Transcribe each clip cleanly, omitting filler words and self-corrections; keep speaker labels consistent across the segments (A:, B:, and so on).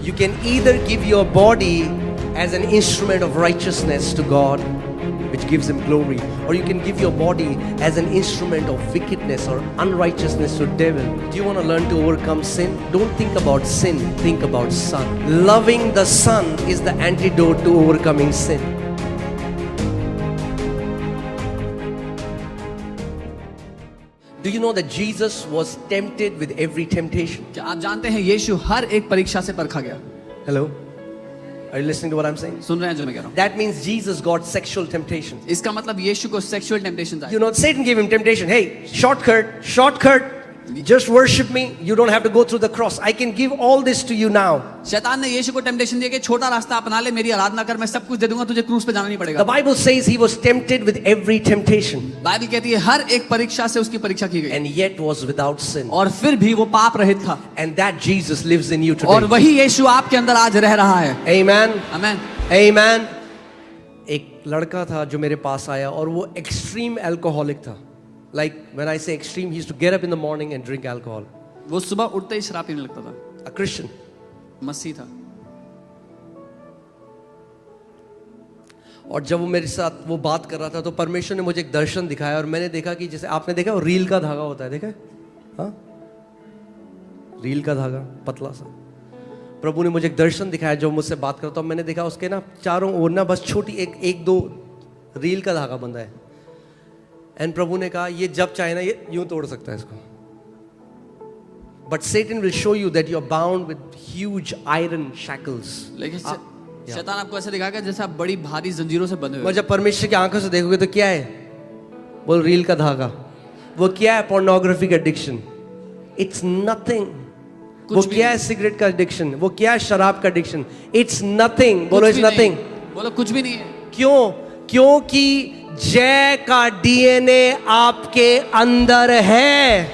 A: You can either give your body as an instrument of righteousness to God, which gives Him glory, or you can give your body as an instrument of wickedness or unrighteousness to the devil. Do you want to learn to overcome sin? Don't think about sin, think about Son. Loving the Son is the antidote to overcoming sin. Do you know that Jesus was tempted with every temptation?
B: क्या आप जानते हैं यीशु हर एक परीक्षा से परखा गया?
A: Hello? Are you listening to what I'm saying?
B: सुन रहे हैं जो मैं कह रहा हूँ?
A: That means Jesus got sexual temptation.
B: इसका मतलब यीशु को सेक्सुअल टेम्पटेशन था.
A: You know, Satan gave him temptation. Hey, shortcut. Just worship me. You don't have to go through the cross. I can give all this to you now.
B: शैतान ने यीशु को temptation दिया कि छोटा रास्ता अपना ले, मेरी आराधना कर, मैं सब कुछ दे दूंगा, तुझे क्रूस पे जाना नहीं पड़ेगा.
A: The Bible says he was tempted with every temptation.
B: Bible कहती है हर एक परीक्षा से उसकी परीक्षा की गई.
A: And yet was without sin.
B: और फिर भी वो पाप रहित था.
A: And that Jesus lives in you today.
B: और वही यीशु आपके अंदर आज रह रहा है.
A: Amen.
B: आमेन.
A: Amen. एक लड़का था जो मेरे पास आया और वो एक्सट्रीम अल्कोहलिक था. Like when I say extreme, he used to get up in the morning and drink alcohol.
B: वो सुबह उठते ही शराब पीने लगता था.
A: A Christian.
B: मसीह था.
A: और जब वो मेरे साथ वो बात कर रहा था तो परमेश्वर ने मुझे एक दर्शन दिखाया और मैंने देखा कि जैसे आपने देखा वो रील का धागा होता है, देखा है? हाँ, रील का धागा पतला सा. प्रभु ने मुझे एक दर्शन दिखाया जब मुझसे बात करता हूँ. मैंने देखा उसके ना चारों ओर ना बस छोटी एक दो रील का धागा बंधा है. एंड प्रभु ने कहा ये जब चाहे ना ये यूं तोड़ सकता है इसको. But Satan will show you that you are bound with huge iron shackles.
B: लेकिन शैतान आपको ऐसा दिखाएगा जैसे आप बड़ी भारी जंजीरों से बंधे हुए.
A: और जब परमेश्वर की आंखों से देखोगे तो क्या है? बोल रील का धागा. वो क्या है? पोर्नोग्राफी का एडिक्शन. It's nothing. वो क्या है? सिगरेट का एडिक्शन. वो क्या है? शराब का एडिक्शन. It's nothing. बोलो इट्स नथिंग.
B: बोलो कुछ भी नहीं है.
A: क्यों? क्योंकि जय का डीएनए आपके अंदर है.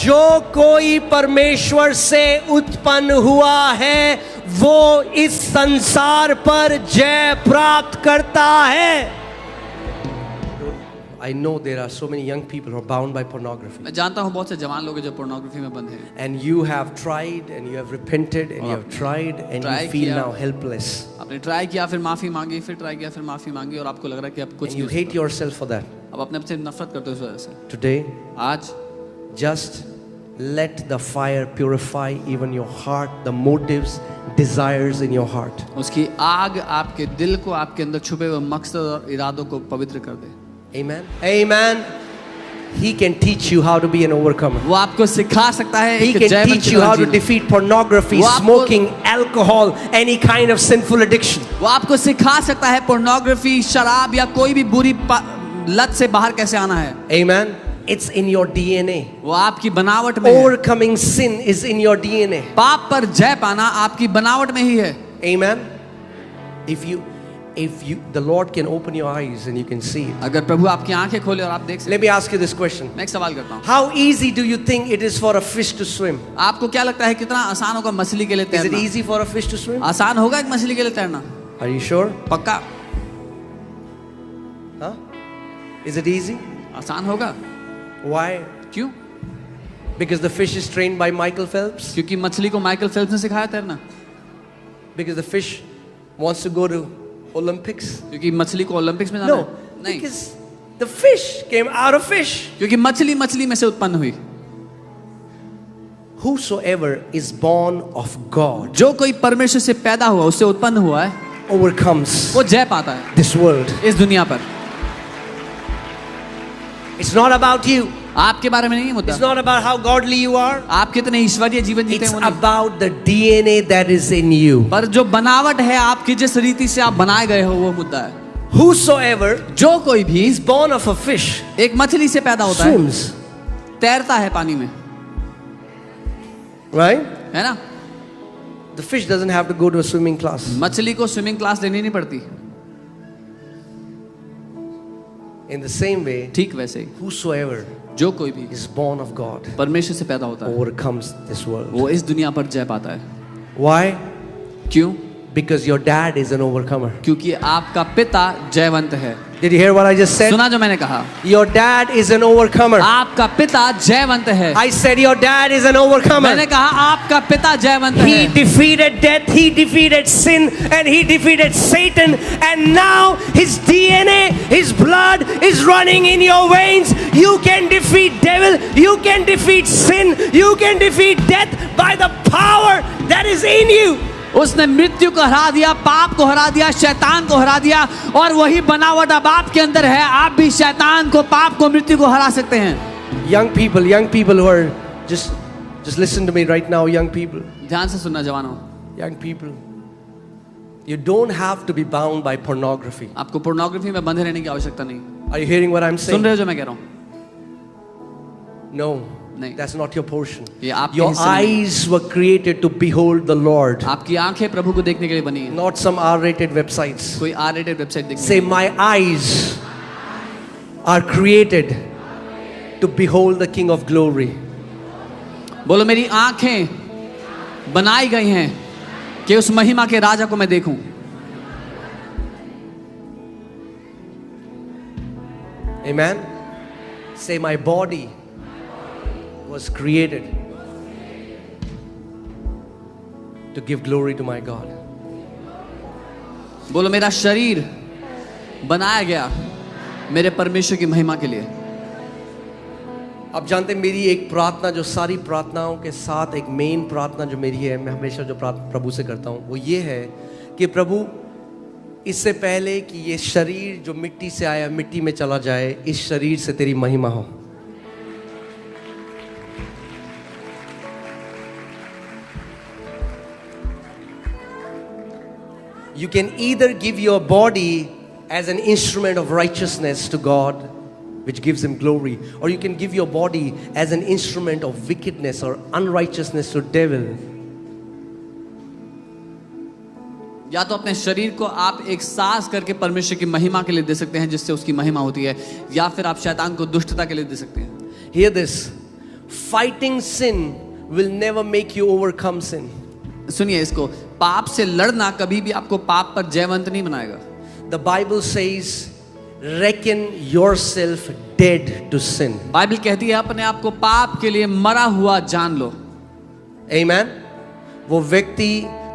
A: जो कोई परमेश्वर से उत्पन्न हुआ है वो इस संसार पर जय प्राप्त करता है. I know there are so many young people who are bound by pornography.
B: मैं जानता हूँ बहुत से जवान लोग हैं जो पोर्नोग्राफी में बंधे हैं.
A: And you have tried and you have repented and you have tried and you feel now helpless.
B: आपने ट्राई किया, फिर माफी मांगी, फिर ट्राई किया, फिर माफी मांगी और आपको लग रहा है कि अब कुछ
A: and you hate yourself for that.
B: अब अपने आप से नफरत करते हो इस वजह से.
A: Today,
B: आज
A: just let the fire purify even your heart, the motives, desires in your heart.
B: उसकी आग आपके दिल को, आपके अंदर छुपे हुए मकसद और इरादों को पवित्र कर दे.
A: Amen. Amen. He can teach you how to be an overcomer.
B: वो आपको सिखा सकता है.
A: He can teach you how to defeat pornography, smoking, alcohol, any kind of sinful addiction.
B: वो आपको सिखा सकता है पोर्नोग्राफी, शराब या कोई भी बुरी लत से बाहर कैसे आना है.
A: Amen. It's in your DNA.
B: वो आपकी बनावट में है.
A: Overcoming sin is in your DNA.
B: पाप पर जय पाना आपकी बनावट में ही है.
A: Amen. If you, the Lord can open your eyes and you can see it.
B: अगर प्रभु आपकी आंखें खोले और आप देख सकें.
A: Let me ask you this question.
B: मैं एक सवाल करता हूँ.
A: How easy do you think it is for a fish to swim?
B: आपको क्या लगता है कितना आसान होगा मछली के लिए तैरना?
A: Is it easy for a fish to swim?
B: आसान होगा एक मछली के लिए तैरना?
A: Are you sure?
B: पक्का?
A: Huh? Is it easy?
B: आसान होगा.
A: Why?
B: क्यों?
A: Because the fish is trained by Michael Phelps?
B: क्योंकि मछली को माइकल फेल्प्स ने सिखाया तैरना?
A: Because the fish wants to go to Olympics?
B: क्योंकि मछली को ओलंपिक्स में जाना
A: No,
B: है? नहीं.
A: because the fish came out of fish.
B: क्योंकि मछली में से उत्पन्न हुई.
A: Whosoever is born of God
B: जो कोई परमेश्वर से पैदा हुआ, उससे उत्पन्न हुआ है,
A: overcomes
B: वो जय पाता है
A: this world.
B: इस दुनिया पर.
A: It's not about you.
B: आपके बारे में नहीं मुद्दा.
A: It's not about how godly you are.
B: आप कितने ईश्वरीय जीवन जीते
A: It's
B: हैं वो नहीं.
A: about the DNA that is in you.
B: पर जो बनावट है आपकी, जिस रीति से आप बनाए गए हो, वो मुद्दा है.
A: Whosoever
B: जो कोई भी
A: is born of a fish
B: एक मछली से पैदा होता है,
A: swims.
B: तैरता है पानी में,
A: Right?
B: है ना?
A: The fish doesn't have to go to a swimming class.
B: मछली को स्विमिंग क्लास लेनी नहीं पड़ती.
A: In the same way,
B: ठीक वैसे ही
A: whosoever
B: जो कोई भी
A: is born of God
B: परमेश्वर से पैदा होता है,
A: overcomes this world.
B: वो इस दुनिया पर जय पाता है.
A: Why?
B: क्यों?
A: Because your dad is an overcomer.
B: क्योंकि आपका पिता जयवंत है।
A: Did you hear what I just said?
B: सुना जो मैंने कहा?
A: Your dad is an overcomer.
B: आपका पिता जयवंत है।
A: I said your dad is an overcomer.
B: मैंने कहा आपका पिता जयवंत
A: He
B: है।
A: defeated death, he defeated sin, and he defeated Satan. And now his DNA, his blood is running in your veins. You can defeat devil, you can defeat sin, you can defeat death by the power that is in you.
B: उसने मृत्यु को हरा दिया, पाप को हरा दिया, शैतान को हरा दिया, और वही बनावट अब आपके अंदर है। आप भी शैतान को, पाप को, मृत्यु को हरा सकते हैं।
A: Young people who are just listen to me right now, young people.
B: ध्यान से सुनना जवानों।
A: Young people, you don't have to be bound by pornography.
B: आपको पोर्नोग्राफी में बंधे रहने की आवश्यकता नहीं।
A: Are you hearing what I'm
B: soon
A: saying?
B: रहे हो जो मैं कह रहा हूँ?
A: No,
B: नहीं।
A: that's not your portion.
B: ये आपके
A: Your
B: हिस्से नहीं।
A: eyes were created to behold the Lord,
B: आपकी आंखें प्रभु को देखने के लिए बनी हैं।
A: not some R-rated websites.
B: कोई R-rated वेबसाइट देखने
A: Say, my eyes are created to behold the King of Glory.
B: बोलो मेरी आंखें बनाई गई हैं कि उस महिमा के राजा को मैं देखूं।
A: Amen. Say, my body was created to give glory to my God.
B: बोलो मेरा शरीर बनाया गया मेरे परमेश्वर की महिमा के लिए।
A: आप जानते हैं मेरी एक प्रार्थना, जो सारी प्रार्थनाओं के साथ एक मेन प्रार्थना जो मेरी है, मैं हमेशा जो प्रभु से करता हूँ, वो ये है कि प्रभु, इससे पहले कि ये शरीर जो मिट्टी से आया मिट्टी में चला जाए, इस शरीर से तेरी महिमा हो। You can either give your body as an instrument of righteousness to God, which gives Him glory, or you can give your body as an instrument of wickedness or unrighteousness to devil.
B: या तो अपने शरीर को आप एक सास करके परमेश्वर की महिमा के लिए दे सकते हैं, जिससे उसकी महिमा होती है, या फिर आप शैतान को दुष्टता के लिए दे सकते हैं।
A: Hear this. Fighting sin will never make you overcome sin.
B: सुनिए इसको, पाप से लड़ना कभी भी आपको पाप पर जयवंत नहीं बनाएगा।
A: The Bible says, reckon yourself dead to sin.
B: Bible कहती है अपने आप को पाप के लिए मरा हुआ जान लो।
A: Amen. वो व्यक्ति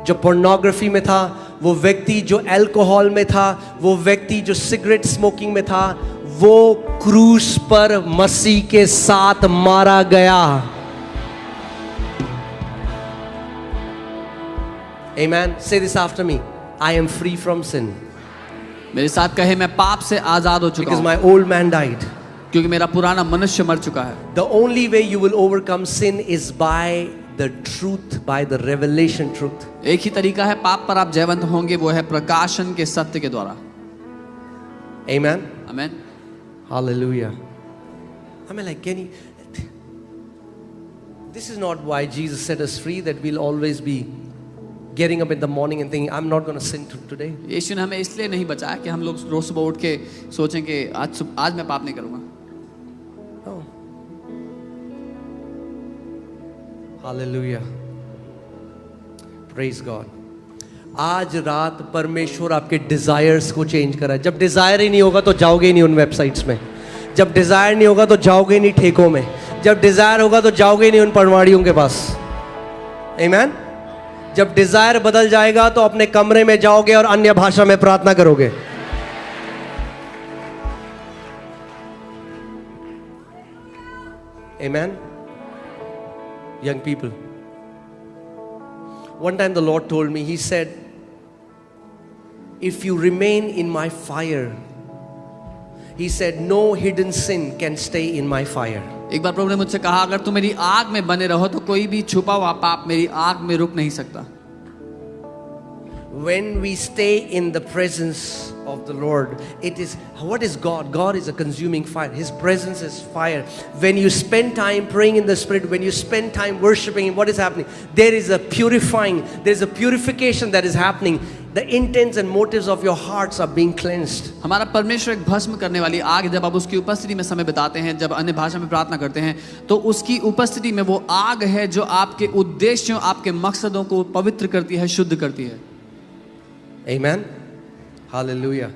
A: जो पोर्नोग्राफी में था, वो व्यक्ति जो अल्कोहल में था, वो व्यक्ति जो सिगरेट स्मोकिंग में था, वो क्रूस पर मसीह के साथ मारा गया। Amen. Say this after me. I am free from sin.
B: मेरे साथ कहे, मैं पाप से आजाद हो चुका
A: Because
B: हूँ,
A: my old man died.
B: क्योंकि मेरा पुराना मनुष्य मर चुका है।
A: The only way you will overcome sin is by the truth, by the revelation truth.
B: एक ही तरीका है पाप पर आप जयवंत होंगे, वो है प्रकाशन के सत्य के द्वारा।
A: Amen.
B: आमीन।
A: Hallelujah. I mean, like, this is not why Jesus set us free, that we'll always be getting up in the morning and thinking, I'm not going to sin today.
B: यीशु ने हमें इसलिए नहीं बचाया कि हम लोग रोज सुबह उठ के सोचें कि आज मैं पाप नहीं करूंगा।
A: No. Hallelujah. Praise God. आज रात परमेश्वर आपके डिजायर्स को चेंज करा है। जब डिजायर ही नहीं होगा तो जाओगे ही नहीं उन वेबसाइट्स में। जब डिजायर नहीं होगा तो जाओगे नहीं ठेकों में। जब डिजायर होगा तो जाओगे नहीं उन पनवाड़ियों के पास। आमीन। जब डिजायर बदल जाएगा तो अपने कमरे में जाओगे और अन्य भाषा में प्रार्थना करोगे। Amen. Young people, one time the Lord told me, He said, if you remain in my fire, He said, no hidden sin can stay in my fire.
B: एक बार प्रभु ने मुझसे कहा, अगर तुम मेरी आग में बने रहो तो कोई भी छुपा हुआ पाप मेरी आग में रुक नहीं सकता।
A: When we stay in the presence of the Lord, it is, what is God? God is a consuming fire. His presence is fire. When you spend time praying in the Spirit, when you spend time worshiping Him, what is happening? There is a purifying, there is a purification that is happening. The intents and motives of your hearts are being cleansed.
B: हमारा परमेश्वर एक भस्म करने वाली आग, जब आप उसकी उपस्थिति में समय बिताते हैं, जब अन्य भाषा में प्रार्थना करते हैं, तो उसकी उपस्थिति में वो आग है जो आपके उद्देश्यों, आपके मकसदों को पवित्र करती है, शुद्ध करती है।
A: Amen. Hallelujah.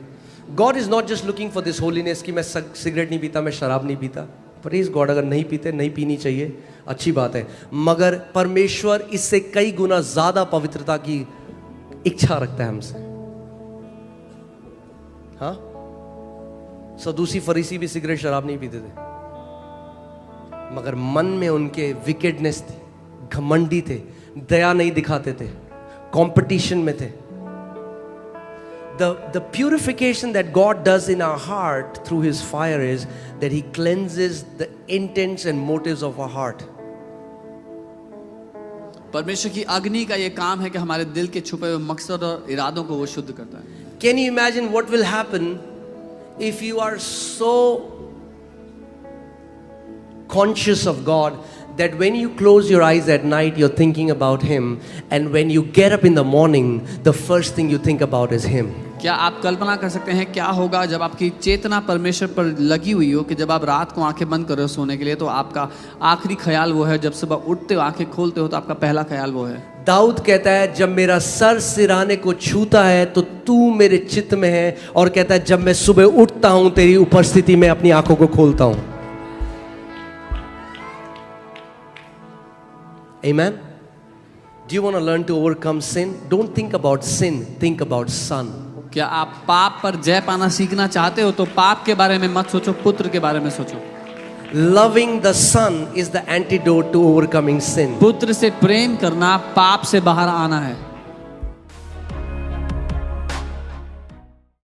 A: God is not just looking for this holiness कि मैं सिगरेट नहीं पीता, मैं शराब नहीं पीता. प्रेज गॉड, अगर नहीं पीते, नहीं पीनी चाहिए, अच्छी बात है, मगर परमेश्वर इससे कई गुना ज्यादा पवित्रता की इच्छा रखता है हमसे. हाँ, सदूसी फरीसी भी सिगरेट शराब नहीं पीते थे, मगर मन में उनके विकेडनेस थी, घमंडी थे, दया नहीं दिखाते थे, कंपटीशन में थे. The purification that God does in our heart through His fire is that He cleanses the intents and motives of our heart.
B: परमेश्वर की अग्नि का ये काम है कि हमारे दिल के छुपे हुए मकसद और इरादों को वो शुद्ध करता है.
A: Can you imagine what will happen if you are so conscious of God that when you close your eyes at night you're thinking about Him, and when you get up in the morning the first thing you think about is Him?
B: क्या आप कल्पना कर सकते हैं क्या होगा जब आपकी चेतना परमेश्वर पर लगी हुई हो, कि जब आप रात को आंखें बंद कर रहे हो सोने के लिए तो आपका आखिरी ख्याल वो है, जब सुबह उठते हो आंखें खोलते हो तो आपका पहला ख्याल वो है.
A: दाऊद कहता है जब मेरा सर सिराने को छूता है तो तू मेरे चित्त में है, और कहता है जब मैं सुबह उठता हूं तेरी उपस्थिति में अपनी आंखों को खोलता हूं. Amen. Do you want to learn to overcome sin? Don't think about sin, think about Son.
B: क्या आप पाप पर जय पाना सीखना चाहते हो तो पाप के बारे में मत सोचो, पुत्र के बारे में सोचो.
A: Loving the Son is the antidote to overcoming sin.
B: पुत्र से प्रेम करना पाप से बाहर आना है.